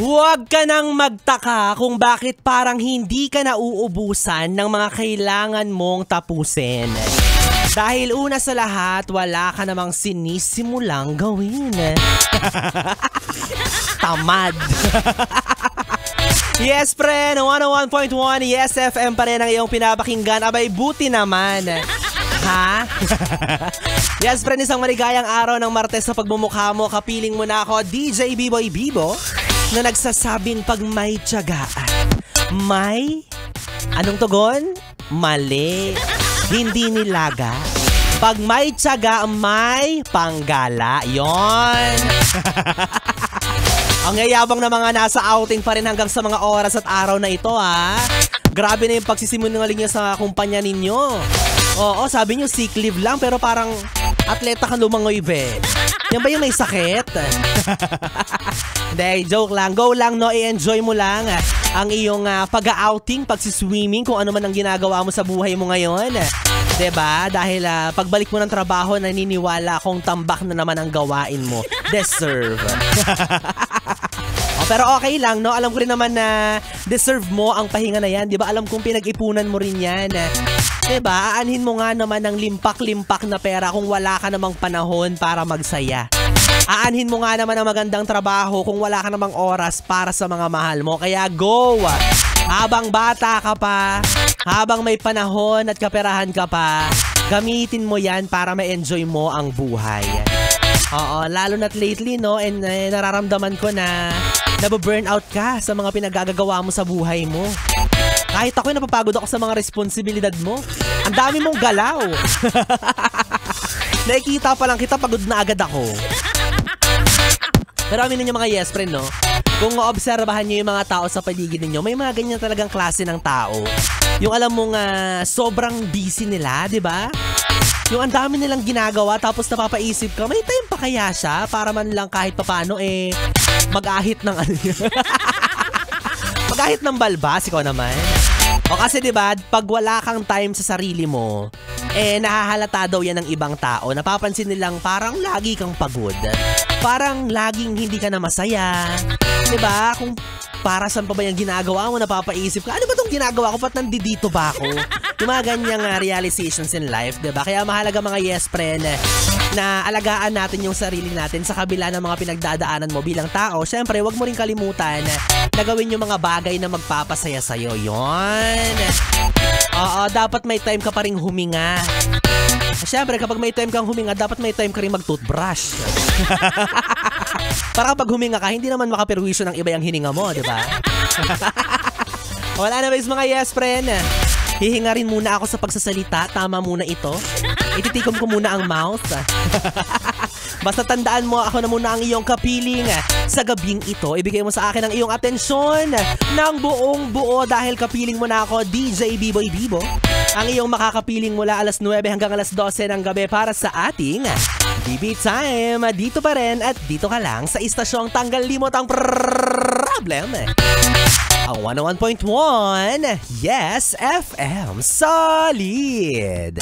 Huwag ka nang magtaka kung bakit parang hindi ka nauubusan ng mga kailangan mong tapusin. Dahil una sa lahat, wala ka namang sinisimulang gawin. Tamad. Yes, pre, 101.1 Yes FM pa rin ang iyong pinapakinggan. Abay, buti naman. Ha? Yes, friend, isang maligayang araw ng Martes sa pagmumukha mo. Kapiling mo na ako, DJ B-Boy Bibo, na nagsasabing pag may tiyaga, may... Anong tugon? Mali. Hindi nilaga. Pag may tiyaga, may panggala. Yon. Ang yayabang na mga nasa outing pa rin hanggang sa mga oras at araw na ito, ha? Grabe na yung pagsisimulaling niya sa kumpanya ninyo. Oo, sabi niyo sick leave lang pero parang atleta ka lumangoy, be. Yan ba yung may sakit? Hindi, joke lang. Go lang, no? I-enjoy mo lang ang iyong pag-outing, pagsiswimming, kung ano man ang ginagawa mo sa buhay mo ngayon. Diba? Dahil pagbalik mo ng trabaho, naniniwala akong tambak na naman ang gawain mo. Deserve. Pero okay lang, no? Alam ko rin naman na deserve mo ang pahinga na yan. Diba? Alam kong pinag-ipunan mo rin yan. Diba? Aanhin mo nga naman ng limpak-limpak na pera kung wala ka namang panahon para magsaya. Aanhin mo nga naman ng magandang trabaho kung wala ka namang oras para sa mga mahal mo. Kaya go! Habang bata ka pa, habang may panahon at kaperahan ka pa, gamitin mo yan para ma-enjoy mo ang buhay. Oo, lalo na't lately, no? And nararamdaman ko na nababurnout ka sa mga pinagagagawa mo sa buhay mo. Kahit ako'y napapagod ako sa mga responsibilidad mo. Ang dami mong galaw. Nakikita pa lang kita, pagod na agad ako. Pero aminin niyo mga yes friend, no? Kung maobserbahan niyo yung mga tao sa paligid ninyo, may mga ganyan talagang klase ng tao. Yung alam mong sobrang busy nila, di ba? Yung ang dami nilang ginagawa tapos napapaisip ka, may time pa kaya siya para man lang kahit papano mag-ahit ng ano yun. Mag-ahit ng balbas, ikaw naman. O kasi diba, pag wala kang time sa sarili mo, nahahalata daw yan ng ibang tao. Napapansin nilang parang lagi kang pagod. Parang laging hindi ka na masaya. Diba? Kung para saan pa ba yung ginagawa mo, napapaisip ka, ano ba itong ginagawa ko? Ba't nandito ba ako? Yung mga ganyang realizations in life, diba? Kaya mahalaga mga yes friend na alagaan natin yung sarili natin sa kabila ng mga pinagdadaanan mo bilang tao. Siyempre, wag mo rin kalimutan na gawin yung mga bagay na magpapasaya sa'yo. Yon. Oo, dapat may time ka pa rin huminga. Siyempre, kapag may time kang huminga, dapat may time ka rin mag-toothbrush. Para kapag huminga ka, hindi naman makaperwisyo ng iba yung hininga mo, di ba? Wala na ba mga yes friend? Hihinga rin muna ako sa pagsasalita. Tama muna ito. Ititikom ko muna ang mouth. Basta tandaan mo, ako na muna ang iyong kapiling sa gabing ito. Ibigay mo sa akin ang iyong atensyon ng buong buo dahil kapiling mo na ako, DJ B-Boy Bibo. Ang iyong makakapiling mula alas 9 hanggang alas 12 ng gabi para sa ating BB Time. Dito pa rin at dito ka lang sa istasyong tanggal limot ang problem. Ang 101.1 Yes FM Solid.